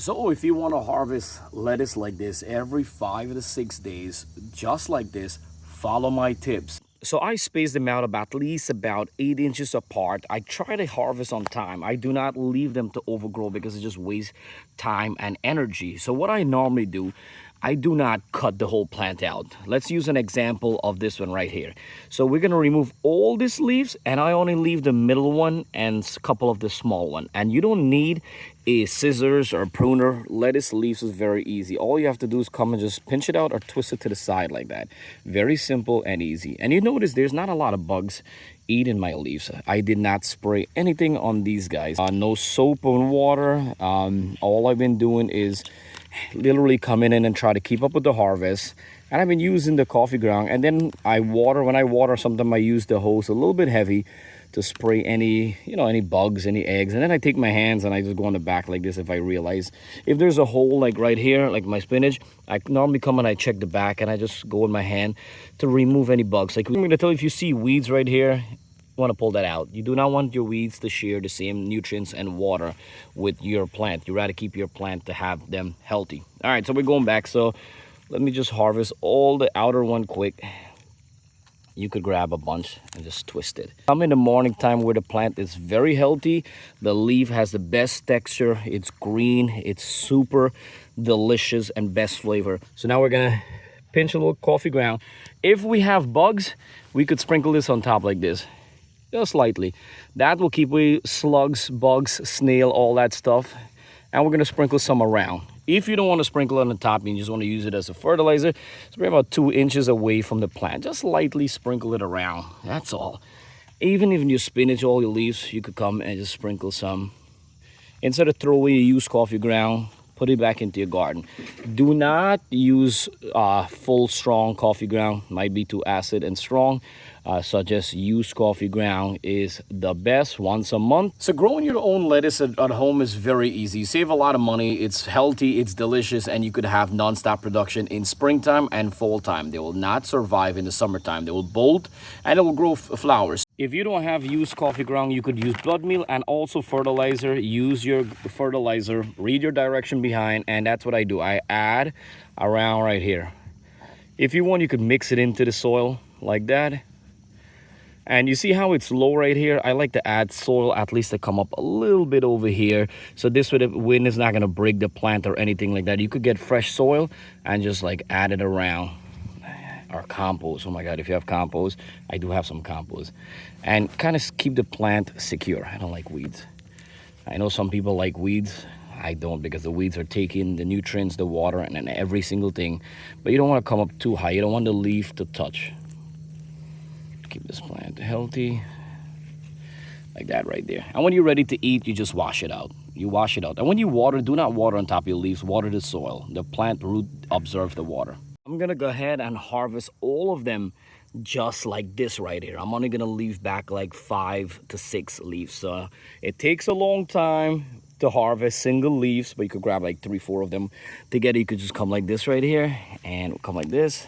So if you want to harvest lettuce like this every 5 to 6 days, just like this, follow my tips. So I space them out about at least about 8 inches apart. I try to harvest on time. I do not leave them to overgrow because it just wastes time and energy. So what I normally do, I do not cut the whole plant out. Let's use an example of this one right here. So we're gonna remove all these leaves and I only leave the middle one and a couple of the small one. And you don't need a scissors or pruner. Lettuce leaves is very easy. All you have to do is come and just pinch it out or twist it to the side like that. Very simple and easy. And you notice there's not a lot of bugs eating my leaves. I did not spray anything on these guys. No soap and water. All I've been doing is literally coming in and try to keep up with the harvest. And I've been using the coffee ground, and then I water. When I water, sometimes I use the hose a little bit heavy to spray any any bugs, any eggs. And then I take my hands and I just go on the back like this. If I realize if there's a hole like right here, like my spinach, I normally come and I check the back and I just go with my hand to remove any bugs. Like I'm going to tell you, if you see weeds right here, want to pull that out. You do not want your weeds to share the same nutrients and water with your plant. You rather keep your plant to have them healthy. All right, so we're going back. So let me just harvest all the outer one quick. You could grab a bunch and just twist it. I'm in the morning time where the plant is very healthy. The leaf has the best texture. It's green. It's super delicious and best flavor. So now we're gonna pinch a little coffee ground. If we have bugs, we could sprinkle this on top like this, just lightly. That will keep away slugs, bugs, snail, all that stuff. And we're gonna sprinkle some around. If you don't want to sprinkle on the top, you just want to use it as a fertilizer, spray about 2 inches away from the plant. Just lightly sprinkle it around, that's all. Even if you spinach, all your leaves, you could come and just sprinkle some. Instead of throw away your used coffee ground, put it back into your garden. Do not use full strong coffee ground, might be too acid and strong. Such as used coffee ground is the best once a month. So growing your own lettuce at home is very easy. You save a lot of money, it's healthy, it's delicious, and you could have non-stop production in springtime and fall time. They will not survive in the summertime. They will bolt and it will grow flowers. If you don't have used coffee ground, you could use blood meal and also fertilizer. Use your fertilizer, read your direction behind, and that's what I do. I add around right here. If you want, you could mix it into the soil like that. And you see how it's low right here? I like to add soil at least to come up a little bit over here. So this way the wind is not going to break the plant or anything like that. You could get fresh soil and just like add it around. Or compost. Oh my God, if you have compost, I do have some compost. And kind of keep the plant secure. I don't like weeds. I know some people like weeds. I don't, because the weeds are taking the nutrients, the water, and every single thing. But you don't want to come up too high. You don't want the leaf to touch. Keep this plant healthy like that right there. And when you're ready to eat, you just wash it out. You wash it out. And when you water, do not water on top of your leaves. Water the soil. The plant root absorbs the water. I'm gonna go ahead and harvest all of them just like this right here. I'm only gonna leave back like 5 to 6 leaves. It takes a long time to harvest single leaves, but you could grab like 3, 4 of them together. You could just come like this right here and come like this.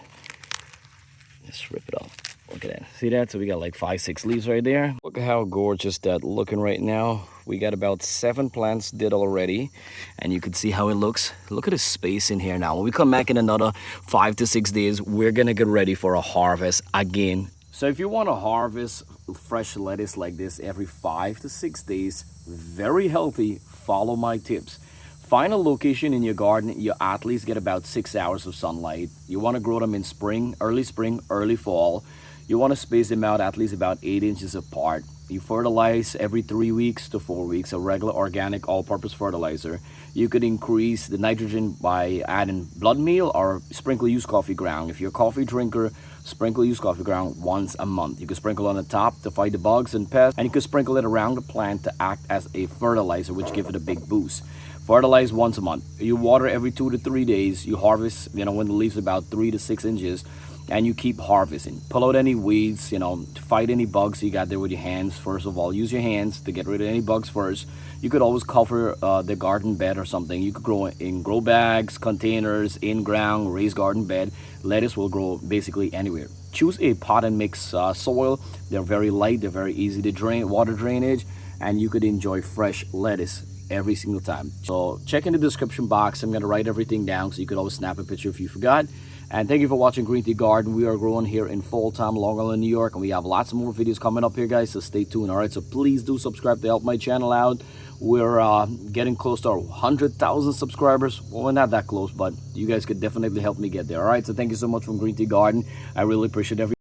Just rip it off. Look at that. See that? So we got like 5, 6 leaves right there. Look at how gorgeous that looking right now. We got about 7 plants did already. And you can see how it looks. Look at the space in here now. When we come back in another 5 to 6 days, we're going to get ready for a harvest again. So if you want to harvest fresh lettuce like this every 5 to 6 days, very healthy, follow my tips. Find a location in your garden you at least get about 6 hours of sunlight. You want to grow them in spring, early fall. You want to space them out at least about 8 inches apart. You fertilize every 3 weeks to 4 weeks, a regular organic all-purpose fertilizer. You could increase the nitrogen by adding blood meal or sprinkle used coffee ground. If you're a coffee drinker, sprinkle used coffee ground once a month. You could sprinkle on the top to fight the bugs and pests, and you could sprinkle it around the plant to act as a fertilizer, which gives it a big boost. Fertilize once a month. You water every 2 to 3 days. You harvest, when the leaves about 3 to 6 inches. And you keep harvesting. Pull out any weeds, to fight any bugs you got there with your hands. First of all, use your hands to get rid of any bugs first. You could always cover the garden bed or something. You could grow in grow bags, containers, in ground, raised garden bed. Lettuce will grow basically anywhere. Choose a pot and mix soil. They're very light, they're very easy to drain, water drainage, and you could enjoy fresh lettuce every single time. So check in the description box. I'm gonna write everything down so you could always snap a picture if you forgot. And thank you for watching Green Tea Garden. We are growing here in full-time Long Island, New York, and we have lots more videos coming up here, guys, so stay tuned. All right, so please do subscribe to help my channel out. We're getting close to our 100,000 subscribers. Well, we're not that close, but you guys could definitely help me get there. All right, so thank you so much from Green Tea Garden. I really appreciate every